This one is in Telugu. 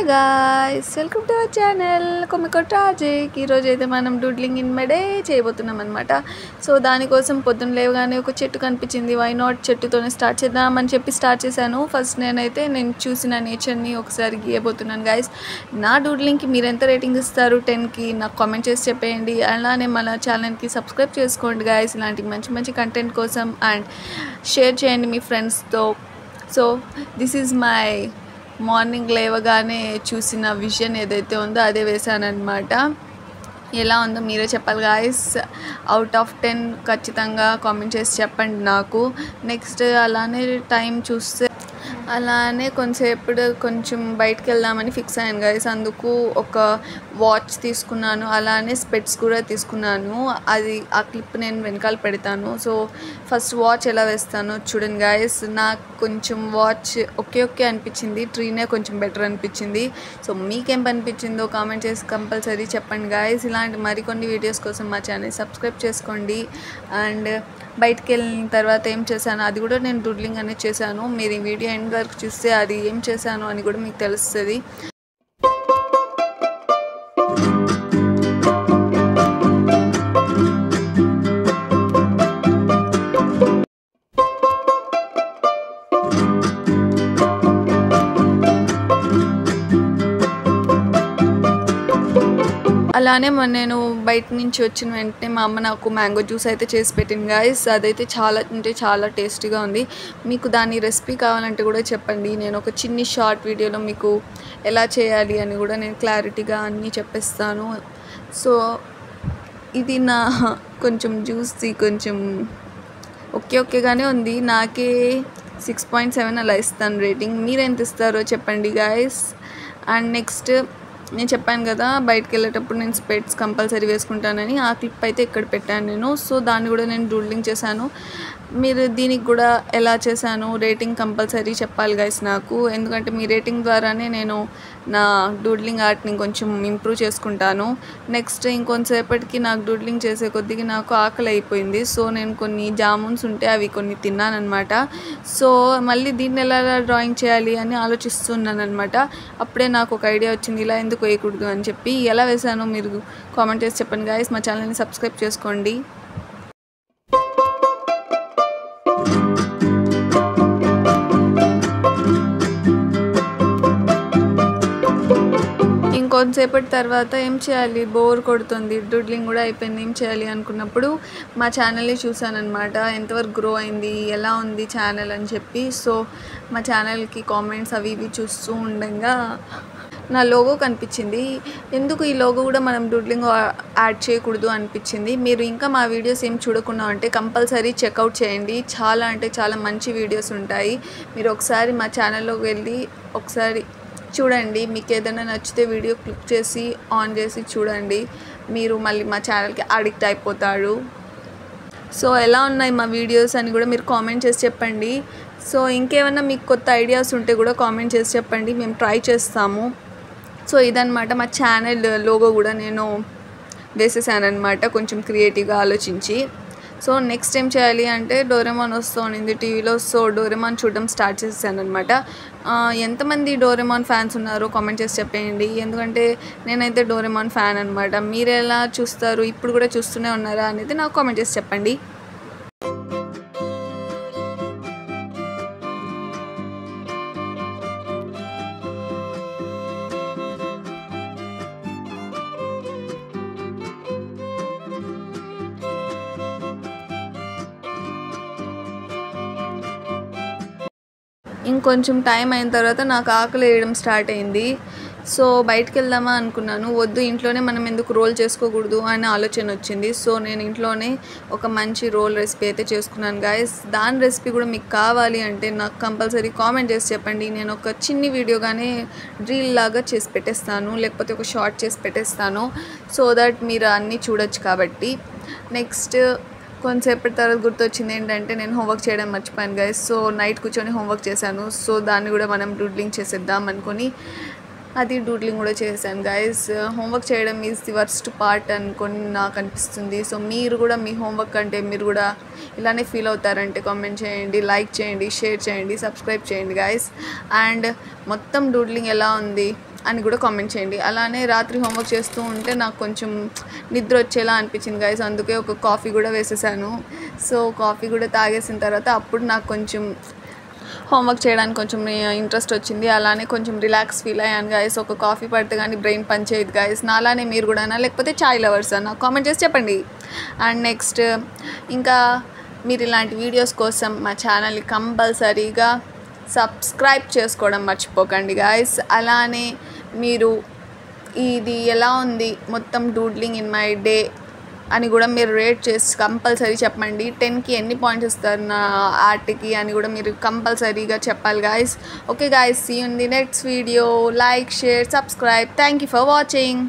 guys, welcome to our channel Komiko Tragic. ఈ రోజు అయితే మనం డూడ్లింగ్ ఇన్ మై డే చేయబోతున్నాం అన్నమాట. సో దానికోసం పొద్దున లేవగానే ఒక చెట్టు కనిపించింది. వై నాట్ చెట్టుతోనే స్టార్ట్ చేద్దామని చెప్పి స్టార్ట్ చేశాను. ఫస్ట్ నేను చూసిన నేచర్ని ఒకసారి గీయబోతున్నాను గైస్. నా డూడ్లింగ్కి మీరు ఎంత రేటింగ్ ఇస్తారు 10కి నాకు కామెంట్ చేసి చెప్పేయండి. అలానే మన ఛానల్కి సబ్స్క్రైబ్ చేసుకోండి గైస్, ఇలాంటి మంచి మంచి కంటెంట్ కోసం, అండ్ షేర్ చేయండి మీ ఫ్రెండ్స్తో. So this is my morning లేవగానే చూసిన విజన్ ఏదైతే ఉందో అదే వేసానన్నమాట. ఎలా ఉందో మీరే చెప్పాలి గాయస్. అవుట్ ఆఫ్ 10 ఖచ్చితంగా కామెంట్ చేసి చెప్పండి నాకు. నెక్స్ట్ అలానే టైం చూస్తే అలానే కొంచెం బయటకు వెళ్దామని ఫిక్స్ అయ్యాను గైస్. అందుకు ఒక వాచ్ తీసుకున్నాను, అలానే స్పెట్స్ కూడా తీసుకున్నాను. ఆ క్లిప్ నేను వెనకాల పెడతాను. సో ఫస్ట్ వాచ్ ఎలా వేస్తానో చూడండి గైస్. నాకు కొంచెం వాచ్ ఓకే అనిపించింది, ట్రీనే కొంచెం బెటర్ అనిపించింది. సో మీకేం అనిపించిందో కామెంట్ చేసి కంపల్సరీ చెప్పండి గైస్. ఇలాంటి మరికొన్ని వీడియోస్ కోసం మా ఛానల్ సబ్స్క్రైబ్ చేసుకోండి. అండ్ బయటికి వెళ్ళిన తర్వాత ఏం చేశాను అది కూడా నేను డూడ్లింగ్ అనేది చేశాను. మీరు ఈ వీడియో ఎండ్ వరకు చూస్తే అది ఏం చేశాను అని కూడా మీకు తెలుస్తుంది. అలానే నేను బయట నుంచి వచ్చిన వెంటనే మా అమ్మ నాకు మ్యాంగో జ్యూస్ అయితే చేసి పెట్టింది గాయస్. అదైతే చాలా టేస్టీగా ఉంది. మీకు దాని రెసిపీ కావాలంటే కూడా చెప్పండి. నేను ఒక చిన్ని షార్ట్ వీడియోలో మీకు ఎలా చేయాలి అని కూడా నేను క్లారిటీగా అన్నీ చెప్పేస్తాను. సో ఇది నా కొంచెం జ్యూస్ది కొంచెం ఓకేగానే ఉంది. నాకే 6.7 అలా ఇస్తాను రేటింగ్. మీరు ఎంత ఇస్తారో చెప్పండి గాయస్. అండ్ నెక్స్ట్ నేను చెప్పాను కదా బయటకు వెళ్ళేటప్పుడు నేను స్పెట్స్ కంపల్సరీ వేసుకుంటానని. ఆ క్లిప్ అయితే ఇక్కడ పెట్టాను నేను. సో దాన్ని కూడా నేను డూడ్లింగ్ చేశాను. మీరు దీనికి కూడా ఎలా చేశాను రేటింగ్ కంపల్సరీ చెప్పాలి గైస్ నాకు. ఎందుకంటే మీ రేటింగ్ ద్వారానే నేను నా డూడ్లింగ్ ఆర్ట్ని కొంచెం ఇంప్రూవ్ చేసుకుంటాను. నెక్స్ట్ ఇంకొంతసేపటికి నాకు డూడ్లింగ్ చేసే కొద్దిగా నాకు ఆకలి అయిపోయింది. సో నేను కొన్ని జామున్స్ ఉంటే అవి కొన్ని తిన్నానమాట. సో మళ్ళీ దీన్ని ఎలా డ్రాయింగ్ చేయాలి అని ఆలోచిస్తున్నాను అనమాట. అప్పుడే నాకు ఒక ఐడియా వచ్చింది, ఇలా ఎందుకు వేయకూడదు అని చెప్పి. ఎలా వేసానో మీరు కామెంట్ చేసి చెప్పండి గైస్. మా ఛానల్ని సబ్స్క్రైబ్ చేసుకోండి. కొంతసేపటి తర్వాత ఏం చేయాలి, బోర్ కొడుతుంది, డూడ్లింగ్ కూడా అయిపోయింది, ఏం చేయాలి అనుకున్నప్పుడు మా ఛానల్ని చూసాను అనమాట. ఎంతవరకు గ్రో అయింది, ఎలా ఉంది ఛానల్ అని చెప్పి. సో మా ఛానల్కి కామెంట్స్ అవి ఇవి చూస్తూ ఉండగా నా లోగో కనిపించింది. ఎందుకు ఈ లోగో కూడా మనం డూడ్లింగ్ యాడ్ చేయకూడదు అనిపించింది. మీరు ఇంకా మా వీడియోస్ ఏం చూడకుండా ఉంటే కంపల్సరీ చెక్అవుట్ చేయండి. చాలా మంచి వీడియోస్ ఉంటాయి. మీరు ఒకసారి మా ఛానల్లోకి వెళ్ళి ఒకసారి చూడండి. మీకు ఏదైనా నచ్చితే వీడియో క్లిక్ చేసి ఆన్ చేసి చూడండి. మీరు మళ్ళీ మా ఛానల్కి అడిక్ట్ అయిపోతాడు. సో ఎలా ఉన్నాయి మా వీడియోస్ అని కూడా మీరు కామెంట్ చేసి చెప్పండి. సో ఇంకేమైనా మీకు కొత్త ఐడియాస్ ఉంటే కూడా కామెంట్ చేసి చెప్పండి, మేము ట్రై చేస్తాము. సో ఇదన్నమాట మా ఛానల్ లోగో కూడా నేను వేసేసాను అనమాట కొంచెం క్రియేటివ్గా ఆలోచించి. సో నెక్స్ట్ ఏం చేయాలి అంటే డోరేమాన్ వస్తూ ఉండింది టీవీలో. సో డోరేమాన్ చూడడం స్టార్ట్ చేశాను అనమాట. ఎంతమంది డోరేమాన్ ఫ్యాన్స్ ఉన్నారో కామెంట్ చేసి చెప్పేయండి. ఎందుకంటే నేనైతే డోరేమాన్ ఫ్యాన్ అనమాట. మీరు ఎలా చూస్తారు, ఇప్పుడు కూడా చూస్తూనే ఉన్నారా అనేది నాకు కామెంట్ చేసి చెప్పండి. ఇంకొంచెం టైం అయిన తర్వాత నాకు ఆకలి వేయడం స్టార్ట్ అయింది. సో బయటకు వెళ్దామా అనుకున్నాను. వద్దు, ఇంట్లోనే మనం ఎందుకు రోల్ చేసుకోకూడదు అనే ఆలోచన వచ్చింది. సో నేను ఇంట్లోనే ఒక మంచి రోల్ రెసిపీ అయితే చేసుకున్నాను గాయస్. దాని రెసిపీ కూడా మీకు కావాలి అంటే నాకు కంపల్సరీ కామెంట్ చేసి చెప్పండి. నేను ఒక చిన్ని వీడియోగానే రీల్ లాగా చేసి పెట్టేస్తాను, లేకపోతే ఒక షార్ట్ చేసి పెట్టేస్తాను. సో దట్ మీరు అన్నీ చూడొచ్చు కాబట్టి. నెక్స్ట్ కొంతసేపటి తర్వాత గుర్తొచ్చింది ఏంటంటే నేను హోంవర్క్ చేయడం మర్చిపోయాను గైస్. సో నైట్ కూర్చొని హోంవర్క్ చేశాను. సో దాన్ని కూడా మనం డూడ్లింగ్ చేసేద్దాం అనుకొని అది డూడ్లింగ్ కూడా చేశాను గైస్. హోంవర్క్ చేయడం ఈజ్ ది వర్స్ట్ పార్ట్ అనుకొని నాకు అనిపిస్తుంది. సో మీరు కూడా మీ హోంవర్క్ అంటే మీరు కూడా ఇలానే ఫీల్ అవుతారంటే కామెంట్ చేయండి, లైక్ చేయండి, షేర్ చేయండి, సబ్స్క్రైబ్ చేయండి గైస్. అండ్ మొత్తం డూడ్లింగ్ ఎలా ఉంది అని కూడా కామెంట్ చేయండి. అలానే రాత్రి హోంవర్క్ చేస్తూ ఉంటే నాకు కొంచెం నిద్ర వచ్చేలా అనిపించింది గైస్, అందుకే ఒక కాఫీ కూడా వేసేసాను. సో కాఫీ కూడా తాగేసిన తర్వాత అప్పుడు నాకు కొంచెం హోంవర్క్ చేయడానికి కొంచెం ఇంట్రెస్ట్ వచ్చింది. అలానే కొంచెం రిలాక్స్ ఫీల్ అయ్యాను గైస్. ఒక కాఫీ పడితే కానీ బ్రెయిన్ పని చేయదు గైస్. నాలానే మీరు కూడా లేకపోతే చాయ్ లవర్స్ అన్న కామెంట్ చేసి చెప్పండి. అండ్ నెక్స్ట్ ఇంకా మీరు ఇలాంటి వీడియోస్ కోసం మా ఛానల్ని కంపల్సరీగా సబ్స్క్రైబ్ చేసుకోవడం మర్చిపోకండి గైస్. అలానే మీరు ఇది ఎలా ఉంది మొత్తం డూడ్లింగ్ ఇన్ మై డే అని కూడా మీరు రేట్ చేసి కంపల్సరీ చెప్పండి. 10కి ఎన్ని పాయింట్స్ ఇస్తారు నా ఆర్ట్కి అని కూడా మీరు కంపల్సరీగా చెప్పాలి guys. Okay guys, see you in the next video. Like, share, subscribe. Thank you for watching.